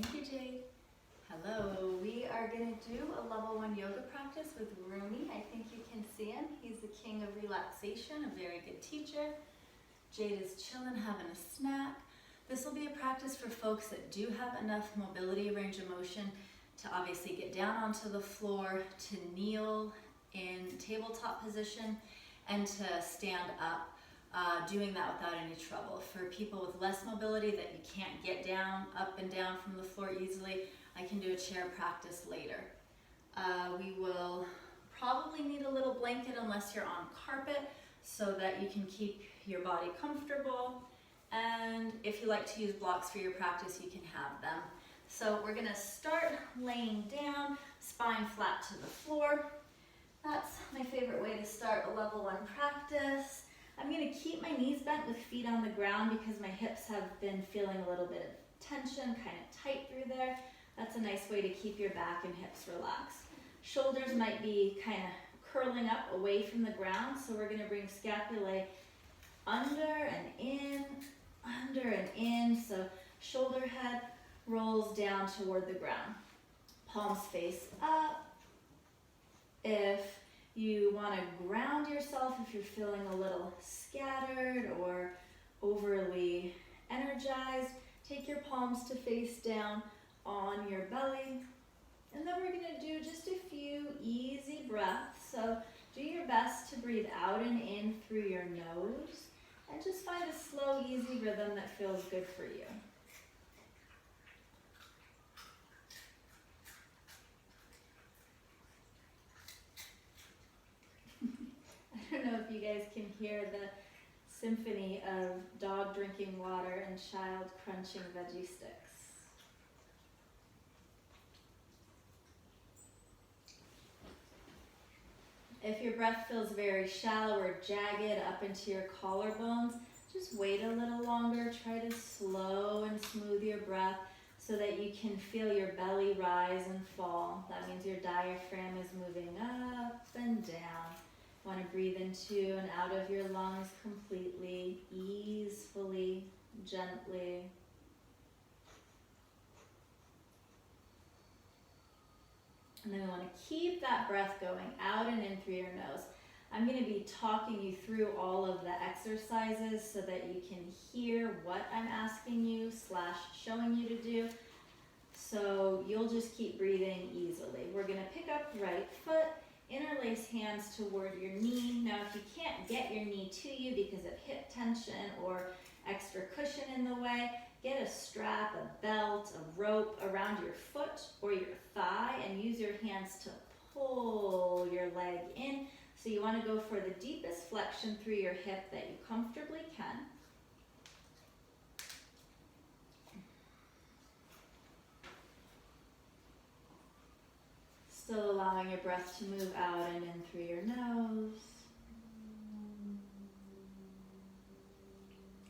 Thank you, Jade. Hello, we are going to do a level 1 yoga practice with Rumi. I think you can see him. He's the king of relaxation, a very good teacher. Jade is chilling, having a snack. This will be a practice for folks that do have enough mobility, range of motion to obviously get down onto the floor, to kneel in tabletop position, and to stand up, doing that without any trouble. For people with less mobility that you can't get down, up and down from the floor easily, I can do a chair practice later. We will probably need a little blanket unless you're on carpet so that you can keep your body comfortable. And if you like to use blocks for your practice, you can have them. So we're gonna start laying down, spine flat to the floor. That's my favorite way to start a level 1 practice. I'm gonna keep my knees bent with feet on the ground because my hips have been feeling a little bit of tension, kind of tight through there. That's a nice way to keep your back and hips relaxed. Shoulders might be kind of curling up away from the ground, so we're gonna bring scapulae under and in, so shoulder head rolls down toward the ground. Palms face up. If you want to ground yourself, if you're feeling a little scattered or overly energized, take your palms to face down on your belly. And then we're going to do just a few easy breaths. So do your best to breathe out and in through your nose. And just find a slow, easy rhythm that feels good for you. I don't know if you guys can hear the symphony of dog drinking water and child crunching veggie sticks. If your breath feels very shallow or jagged up into your collarbones, just wait a little longer. Try to slow and smooth your breath so that you can feel your belly rise and fall. That means your diaphragm is moving up and down. You want to breathe into and out of your lungs completely, easefully, gently. And then we want to keep that breath going out and in through your nose. I'm going to be talking you through all of the exercises so that you can hear what I'm asking you / showing you to do. So you'll just keep breathing easily. We're going to pick up right foot, interlace hands toward your knee. Now if you can't get your knee to you because of hip tension or extra cushion in the way, get a strap, a belt, a rope around your foot or your thigh and use your hands to pull your leg in. So you want to go for the deepest flexion through your hip that you comfortably can. Still allowing your breath to move out and in through your nose.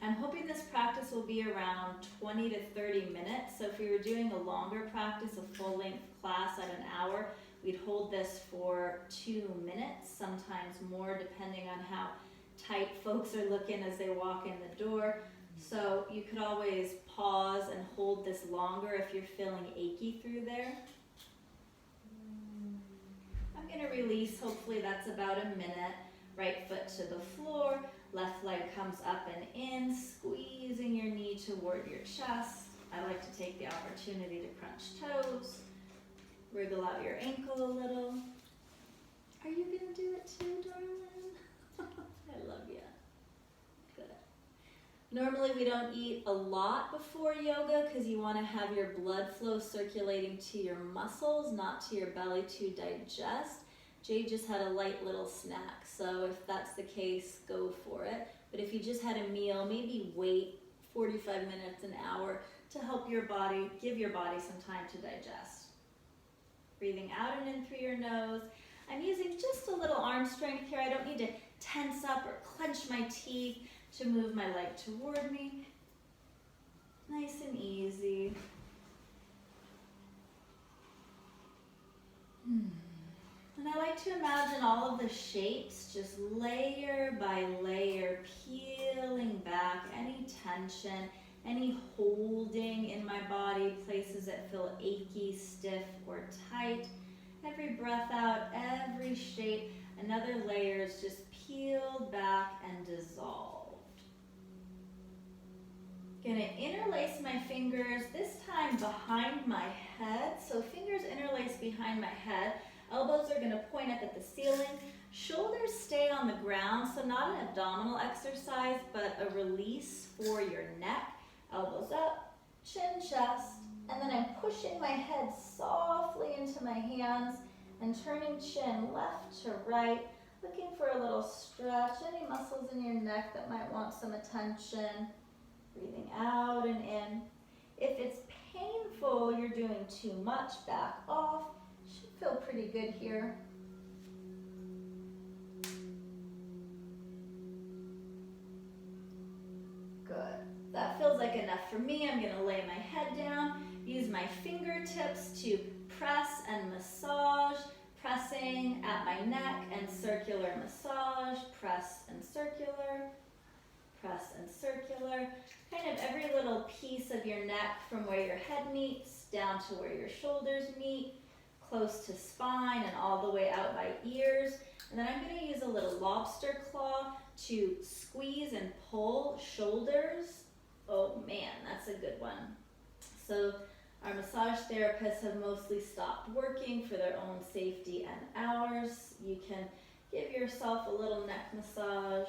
I'm hoping this practice will be around 20 to 30 minutes. So if we were doing a longer practice, a full-length class at an hour, we'd hold this for 2 minutes, sometimes more, depending on how tight folks are looking as they walk in the door. So you could always pause and hold this longer if you're feeling achy through there. I'm going to release, hopefully that's about a minute. Right foot to the floor, left leg comes up and in, squeezing your knee toward your chest. I like to take the opportunity to crunch toes. Wriggle out your ankle a little. Are you going to do it too, darling? I love you. Good. Normally we don't eat a lot before yoga because you want to have your blood flow circulating to your muscles, not to your belly to digest. Jade just had a light little snack, so if that's the case, go for it. But if you just had a meal, maybe wait 45 minutes, an hour to help your body, give your body some time to digest. Breathing out and in through your nose. I'm using just a little arm strength here. I don't need to tense up or clench my teeth to move my leg toward me. Nice and easy. And I like to imagine all of the shapes just layer by layer, peeling back any tension, Any holding in my body, places that feel achy, stiff, or tight. Every breath out, every shape, another layer is just peeled back and dissolved. Gonna interlace my fingers, this time behind my head. So fingers interlace behind my head. Elbows are gonna point up at the ceiling. Shoulders stay on the ground, so not an abdominal exercise, but a release for your neck. Elbows up, chin, chest, and then I'm pushing my head softly into my hands and turning chin left to right, looking for a little stretch. Any muscles in your neck that might want some attention. Breathing out and in. If it's painful, you're doing too much, back off. Should feel pretty good here. Good. That feels like enough for me. I'm going to lay my head down, use my fingertips to press and massage, pressing at my neck and circular massage, press and circular, press and circular. Kind of every little piece of your neck from where your head meets down to where your shoulders meet, close to spine and all the way out by ears. And then I'm going to use a little lobster claw to squeeze and pull shoulders. Oh man, that's a good one. So our massage therapists have mostly stopped working for their own safety and ours. You can give yourself a little neck massage.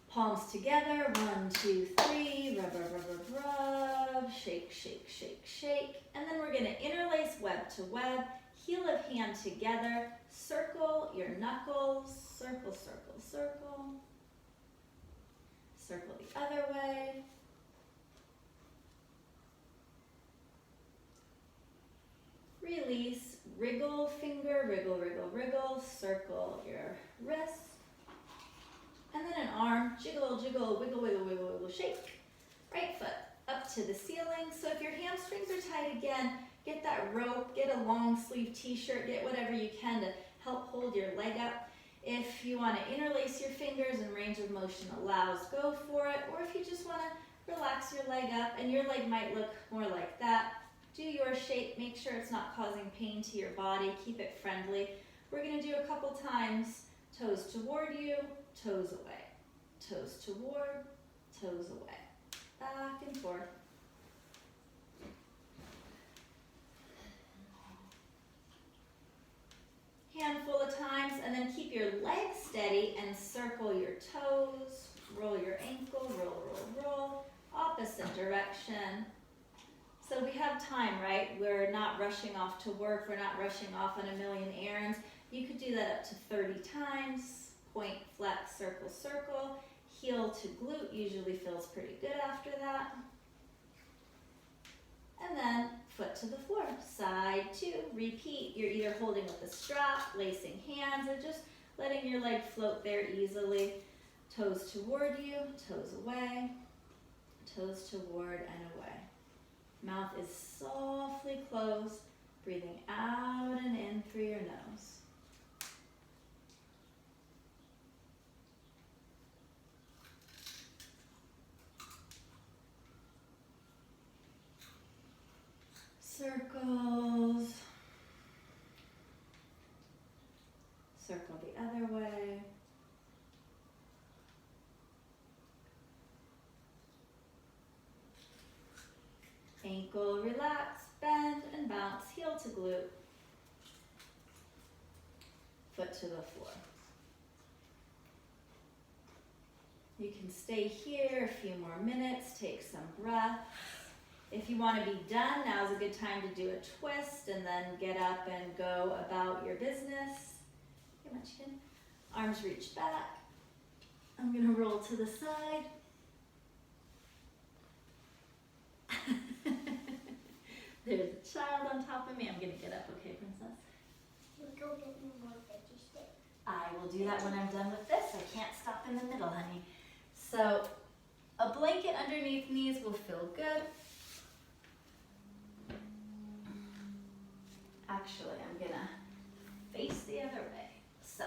Palms together, 1, 2, 3, rub, rub, rub, rub, rub, shake, shake, shake, shake. And then we're gonna interlace web to web, heel of hand together, circle your knuckles, circle, circle, circle. Circle the other way. Release, wriggle finger, wriggle, wriggle, wriggle, circle your wrist. And then an arm, jiggle, jiggle, wiggle, wiggle, wiggle, wiggle, shake. Right foot up to the ceiling. So if your hamstrings are tight again, get that rope, get a long sleeve t-shirt, get whatever you can to help hold your leg up. If you want to interlace your fingers and range of motion allows, go for it. Or if you just want to relax your leg up and your leg might look more like that, do your shape, make sure it's not causing pain to your body, keep it friendly. We're going to do a couple times, toes toward you, toes away, toes toward, toes away, back and forth. Handful of times, and then keep your legs steady and circle your toes, roll your ankle, roll, roll, roll, opposite direction. So we have time, right? We're not rushing off to work, we're not rushing off on a million errands. You could do that up to 30 times. Point, flex, circle, circle. Heel to glute usually feels pretty good after that. And then foot to the floor, side two, repeat. You're either holding with a strap, lacing hands, or just letting your leg float there easily. Toes toward you, toes away, toes toward and away. Mouth is softly closed, breathing out and in through your nose. Circles. Circle the other way. Ankle relax, bend and bounce, heel to glute. Foot to the floor. You can stay here a few more minutes, take some breaths. If you want to be done, now's a good time to do a twist and then get up and go about your business. Get my chin. Arms reach back. I'm going to roll to the side. There's a child on top of me. I'm going to get up, okay, princess? Go get me more veggie sticks. I will do that when I'm done with this. I can't stop in the middle, honey. So a blanket underneath knees will feel good. Actually, I'm gonna face the other way. So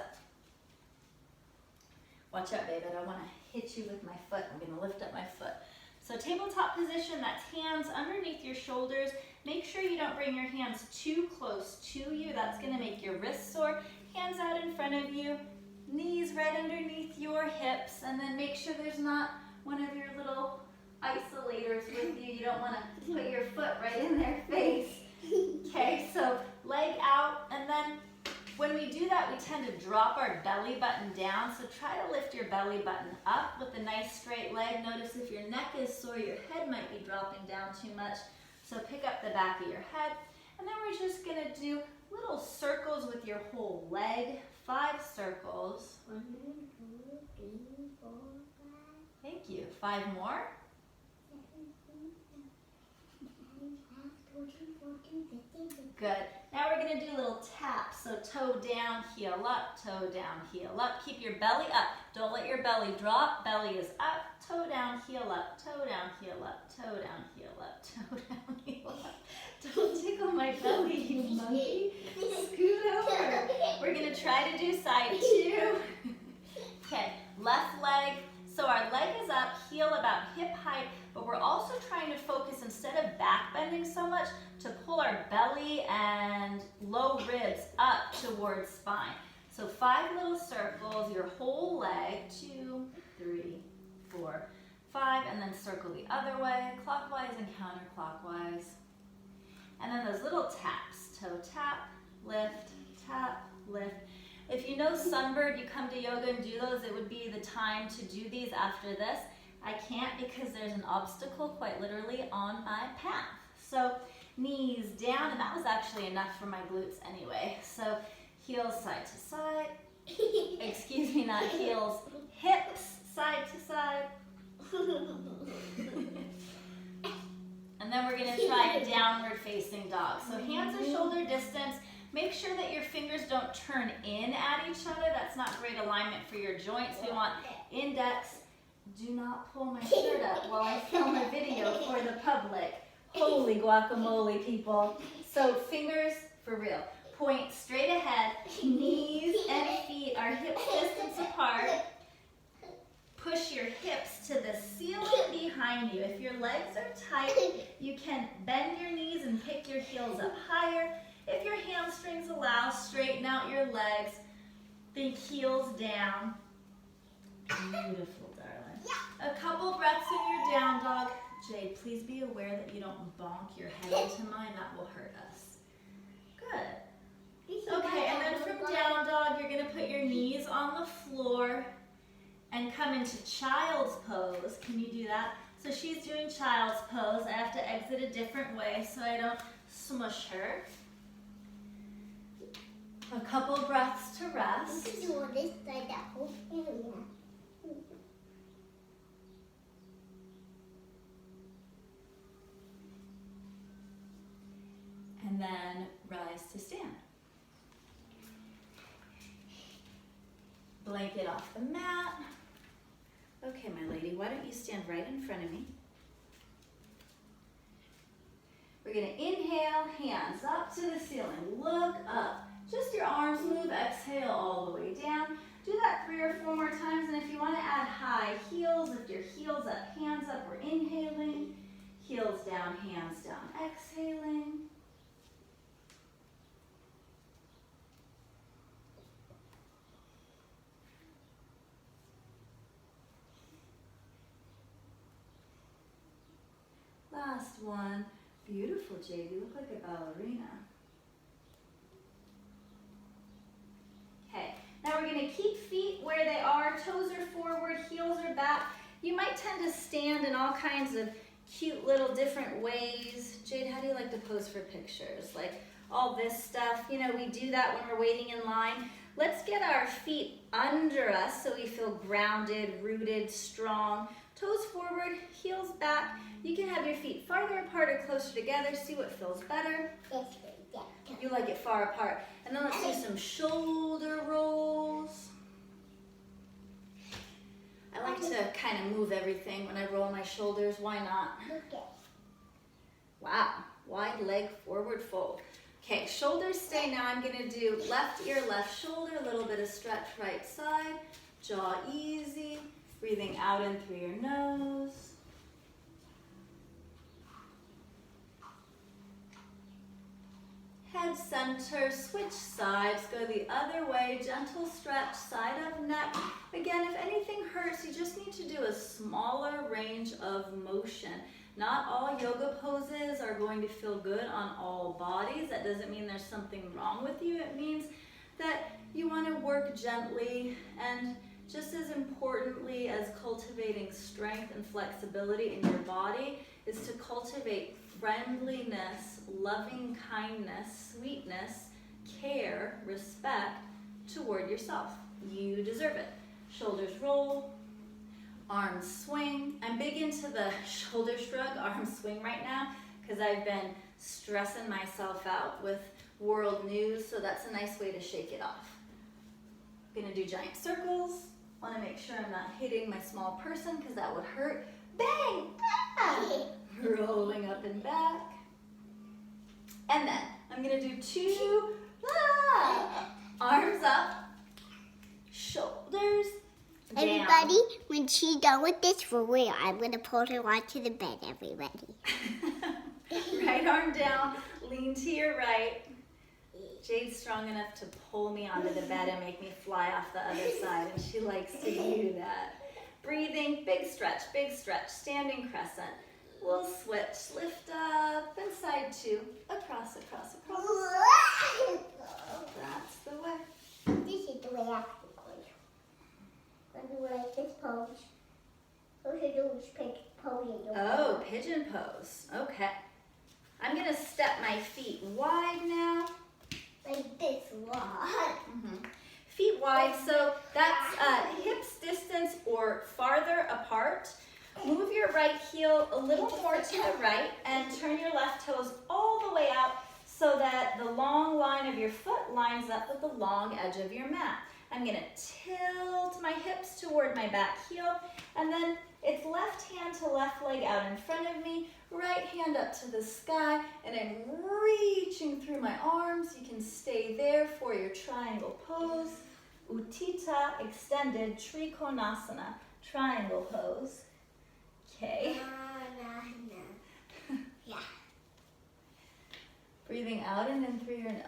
Watch out, babe, I don't want to hit you with my foot. I'm going to lift up my foot. So tabletop position, that's hands underneath your shoulders. Make sure you don't bring your hands too close to you. That's going to make your wrists sore. Hands out in front of you, knees right underneath your hips, and then make sure there's not one of your little isolators with you. You don't want to put your foot right in their face. Okay, so leg out, and then when we do that, we tend to drop our belly button down. So try to lift your belly button up with a nice straight leg. Notice if your neck is sore, your head might be dropping down too much. So pick up the back of your head. And then we're just gonna do little circles with your whole leg. 5 circles. 1, 2, 3, 4, 5. Thank you. 5 more. 14, 15. Good. Now we're going to do little taps. So toe down, heel up, toe down, heel up. Keep your belly up. Don't let your belly drop. Belly is up, toe down, heel up, toe down, heel up, toe down, heel up, toe down, heel up. Don't tickle my belly, you monkey. Scoot over. We're going to try to do side 2. Okay, left leg. So our leg is up, heel about hip height, but we're also trying to focus, instead of back bending so much, to pull our belly and low ribs up towards spine. So 5 little circles, your whole leg, 2, 3, 4, 5, and then circle the other way, clockwise and counterclockwise. And then those little taps, toe tap, lift. If you know Sunbird, you come to yoga and do those, it would be the time to do these after this. I can't because there's an obstacle quite literally on my path. So knees down, and that was actually enough for my glutes anyway. So heels side to side, excuse me, not heels, hips side to side. And then we're gonna try a downward facing dog. So hands are shoulder distance. Make sure that your fingers don't turn in at each other. That's not great alignment for your joints. We want index. Do not pull my shirt up while I film a video for the public. Holy guacamole, people. So fingers, for real, point straight ahead. Knees and feet are hip distance apart. Push your hips to the ceiling behind you. If your legs are tight, you can bend your knees and pick your heels up higher. If your hamstrings allow, straighten out your legs. Think heels down. Beautiful, darling. A couple breaths in your down dog. Jade, please be aware that you don't bonk your head into mine. That will hurt us. Good. Okay, and then from down dog, you're going to put your knees on the floor and come into child's pose. Can you do that? So she's doing child's pose. I have to exit a different way so I don't smush her. A couple breaths to rest. You can do this side, that whole area. And then rise to stand. Blanket off the mat. Okay, my lady, why don't you stand right in front of me? We're gonna inhale, hands up to the ceiling, look up. Just your arms move, exhale all the way down. Do that 3 or 4 more times, and if you want to add high heels, lift your heels up, hands up, we're inhaling. Heels down, hands down, exhaling. Last one. Beautiful, Jade. You look like a ballerina. Okay, now we're going to keep feet where they are. Toes are forward, heels are back. You might tend to stand in all kinds of cute little different ways. Jade, how do you like to pose for pictures? Like all this stuff. You know, we do that when we're waiting in line. Let's get our feet under us so we feel grounded, rooted, strong. Toes forward, heels back. You can have your feet farther apart or closer together. See what feels better. You like it far apart. And then let's do some shoulder rolls. I like to kind of move everything when I roll my shoulders. Why not? Wow. Wide leg forward fold. Okay, shoulders stay. Now I'm going to do left ear, left shoulder, a little bit of stretch right side. Jaw easy. Breathing out in through your nose. Head center, switch sides, go the other way, gentle stretch, side of neck. Again, if anything hurts, you just need to do a smaller range of motion. Not all yoga poses are going to feel good on all bodies. That doesn't mean there's something wrong with you. It means that you want to work gently, and just as importantly as cultivating strength and flexibility in your body is to cultivate friendliness, loving kindness, sweetness, care, respect toward yourself. You deserve it. Shoulders roll, arms swing. I'm big into the shoulder shrug, arm swing right now because I've been stressing myself out with world news, so that's a nice way to shake it off. I'm gonna do giant circles. Want to make sure I'm not hitting my small person because that would hurt. Bang! Ah! Rolling up and back. And then I'm going to do 2 arms up, shoulders down. Everybody, when she's done with this for real, I'm going to pull her onto the bed, everybody. Right arm down, lean to your right. Jade's strong enough to pull me onto the bed and make me fly off the other side, and she likes to do that. Breathing, big stretch, standing crescent. We'll switch, lift up, and side 2, across, across, across. That's the way. This is the way I have to go. When you like this pose, what you do is pick pose. Oh, pigeon pose. Okay. I'm going to step my feet wide now. Like this wide. Feet wide, so that's hips distance or farther apart. Move your right heel a little more to the right and turn your left toes all the way out so that the long line of your foot lines up with the long edge of your mat. I'm going to tilt my hips toward my back heel, and then it's left hand to left leg out in front of me, right hand up to the sky, and I'm reaching through my arms. You can stay there for your triangle pose. Utthita extended Trikonasana, triangle pose. Okay. Yeah. Breathing out and in through your nose.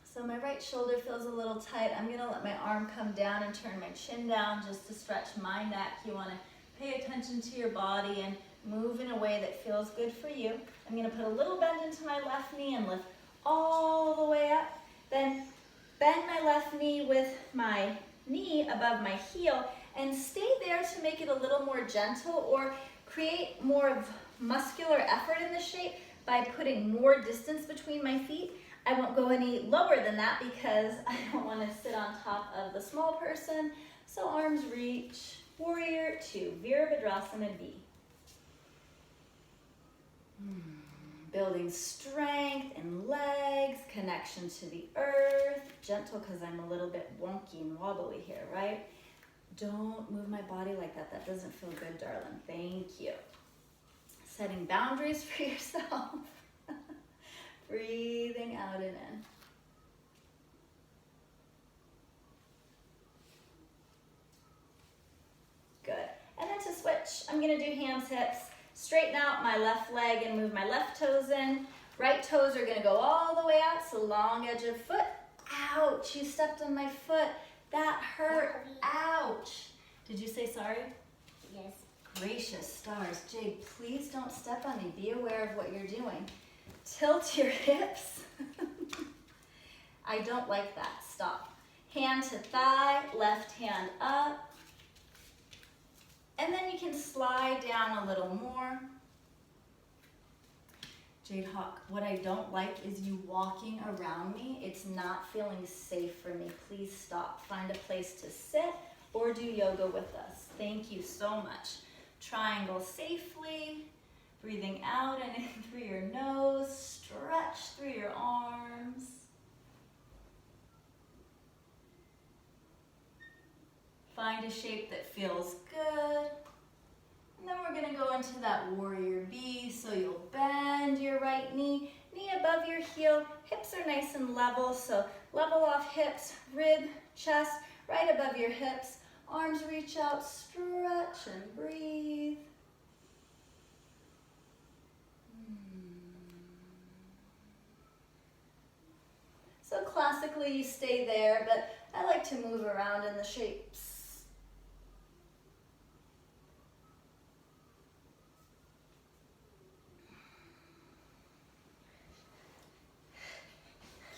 So my right shoulder feels a little tight. I'm going to let my arm come down and turn my chin down just to stretch my neck. You want to pay attention to your body and move in a way that feels good for you. I'm going to put a little bend into my left knee and lift all the way up. Then bend my left knee with my knee above my heel and stay there to make it a little more gentle, or create more of muscular effort in the shape by putting more distance between my feet. I won't go any lower than that because I don't want to sit on top of the small person. So arms reach, warrior 2, Virabhadrasana V. Building strength in legs, connection to the earth. Gentle because I'm a little bit wonky and wobbly here, right? Don't move my body like that. That doesn't feel good, darling. Thank you. Setting boundaries for yourself. Breathing out and in. Good. And then to switch, I'm going to do hands, hips. Straighten out my left leg and move my left toes in. Right toes are going to go all the way out, so long edge of foot. Ouch, you stepped on my foot. That hurt. Ouch. Did you say sorry? Yes. Gracious stars. Jade, please don't step on me. Be aware of what you're doing. Tilt your hips. I don't like that. Stop. Hand to thigh, left hand up. And then you can slide down a little more. Jade Hawk, what I don't like is you walking around me. It's not feeling safe for me. Please stop. Find a place to sit or do yoga with us. Thank you so much. Triangle safely. Breathing out and in through your nose. Stretch through your arms. Find a shape that feels good. And then we're going to go into that warrior B. So you'll bend your right knee, knee above your heel. Hips are nice and level, so Level off hips, rib, chest, right above your hips. Arms reach out, stretch and breathe. So classically you stay there, but I like to move around in the shapes.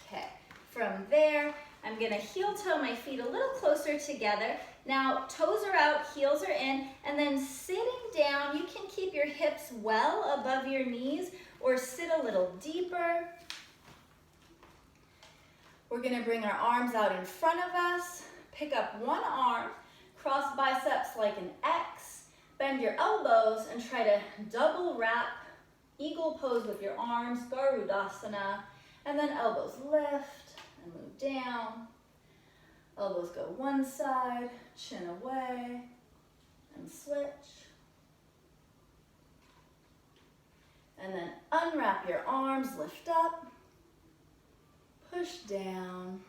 Okay, from there, I'm gonna heel toe my feet a little closer together. Now, toes are out, heels are in, and then sitting down, you can keep your hips well above your knees or sit a little deeper. We're gonna bring our arms out in front of us, pick up one arm, cross biceps like an X, bend your elbows and try to double wrap, eagle pose with your arms, Garudasana, and then elbows lift and move down. Elbows go one side, chin away, and switch. And then unwrap your arms, lift up, push down,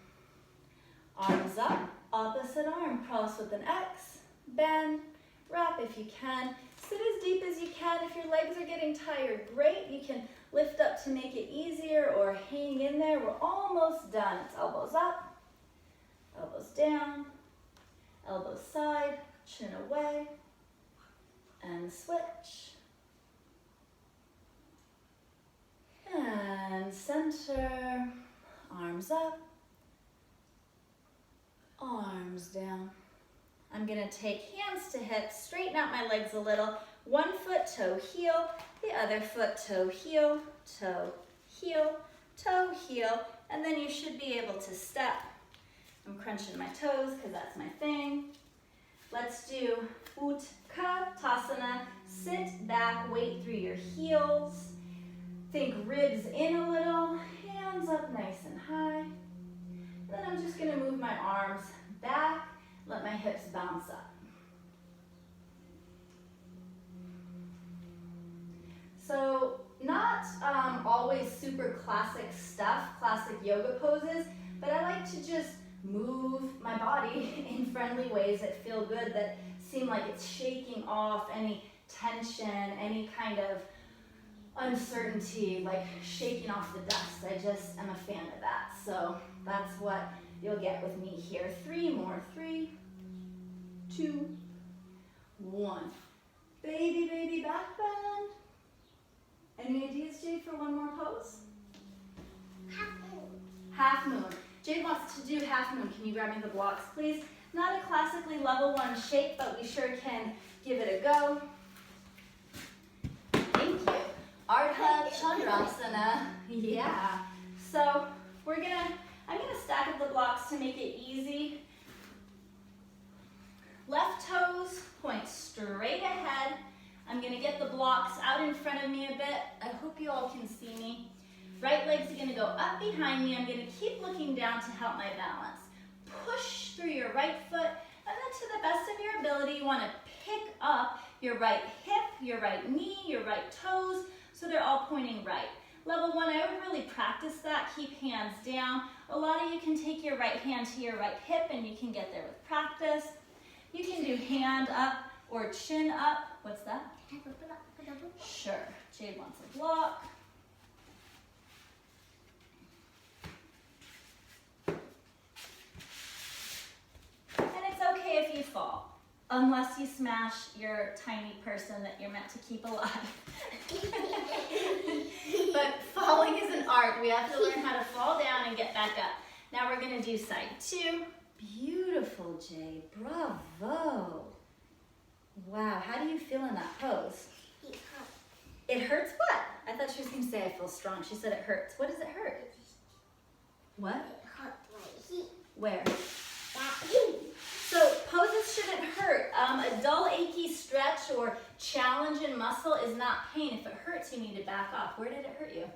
arms up, opposite arm, cross with an X, bend, wrap if you can. Sit as deep as you can. If your legs are getting tired, great. You can lift up to make it easier or hang in there. We're almost done. It's elbows up, elbows down, elbows side, chin away, and switch. And center, arms up, arms down. I'm gonna take hands to hips, straighten out my legs a little. One foot, toe, heel, the other foot, toe, heel, toe, heel, and then you should be able to step. I'm crunching my toes because that's my thing. Let's do Utkatasana. Sit back, weight through your heels. Think ribs in a little, hands up nice and high. Then I'm just gonna move my arms back, let my hips bounce up. So not always super classic stuff, classic yoga poses, but I like to just move my body in friendly ways that feel good, that seem like it's shaking off any tension, any kind of uncertainty, like shaking off the dust. I just am a fan of that. So that's what you'll get with me here. 3 more. 3, 2, 1. Baby, baby, back bend. Any ideas, Jade, for one more pose? Half moon. Half moon. Jade wants to do half moon. Can you grab me the blocks, please? Not a classically level 1 shape, but we sure can give it a go. Thank you. Ardha Chandrasana. Yeah. So I'm gonna stack up the blocks to make it easy. Left toes point straight ahead. I'm gonna get the blocks out in front of me a bit. I hope you all can see me. Right leg's gonna go up behind me. I'm gonna keep looking down to help my balance. Push through your right foot, and then to the best of your ability, you wanna pick up your right hip, your right knee, your right toes, so they're all pointing right. Level 1, I would really practice that. Keep hands down. A lot of you can take your right hand to your right hip and you can get there with practice. You can do hand up or chin up. What's that? Sure. Jade wants a block. And it's okay if you fall, unless you smash your tiny person that you're meant to keep alive. But falling is an art. We have to learn how to fall down and get back up. Now we're gonna do side 2. Beautiful, Jade. Bravo. Wow, how do you feel in that pose? It hurts. It hurts what? I thought she was gonna say I feel strong. She said it hurts. What does it hurt? What? It hurts right here. Where? That here. So poses shouldn't hurt. A dull, achy stretch or challenge in muscle is not pain. If it hurts, you need to back off. Where did it hurt you?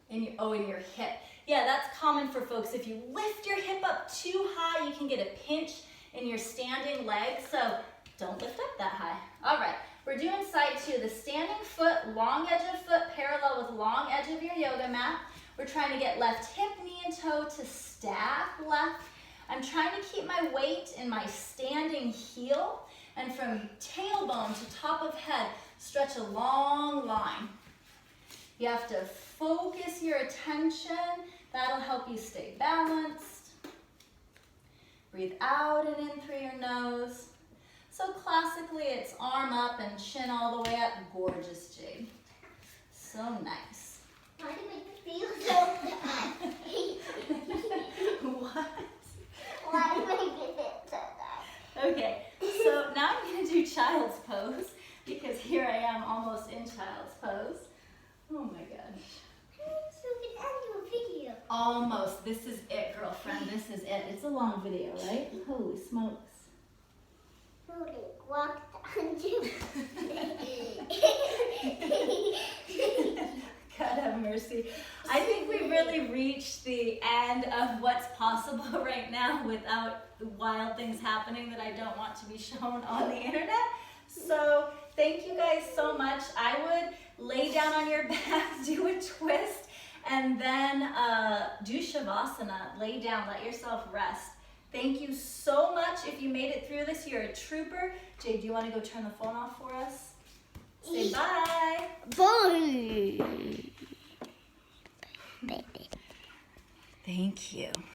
In your hip. Yeah, that's common for folks. If you lift your hip up too high, you can get a pinch in your standing leg. So don't lift up that high. All right, we're doing side 2. The standing foot, long edge of foot, parallel with long edge of your yoga mat. We're trying to get left hip, knee, and toe to stack left. I'm trying to keep my weight in my standing heel, and from tailbone to top of head, stretch a long line. You have to focus your attention. That'll help you stay balanced. Breathe out and in through your nose. So classically, it's arm up and chin all the way up. Gorgeous, Jade. So nice. Why do you make me feel so bad? What? Why do you make me feel so bad? Okay, so now I'm going to do child's pose because here I am almost in child's pose. Oh my gosh. So we can end your video. Almost. This is it, girlfriend. This is it. It's a long video, right? Holy smokes. Really walked on you. God have mercy. I think we really reached the end of what's possible right now without the wild things happening that I don't want to be shown on the internet. So thank you guys so much. I would lay down on your back, do a twist, and then do Shavasana. Lay down, let yourself rest. Thank you so much. If you made it through this, you're a trooper. Jade, do you want to go turn the phone off for us? Say bye. Bye. Thank you.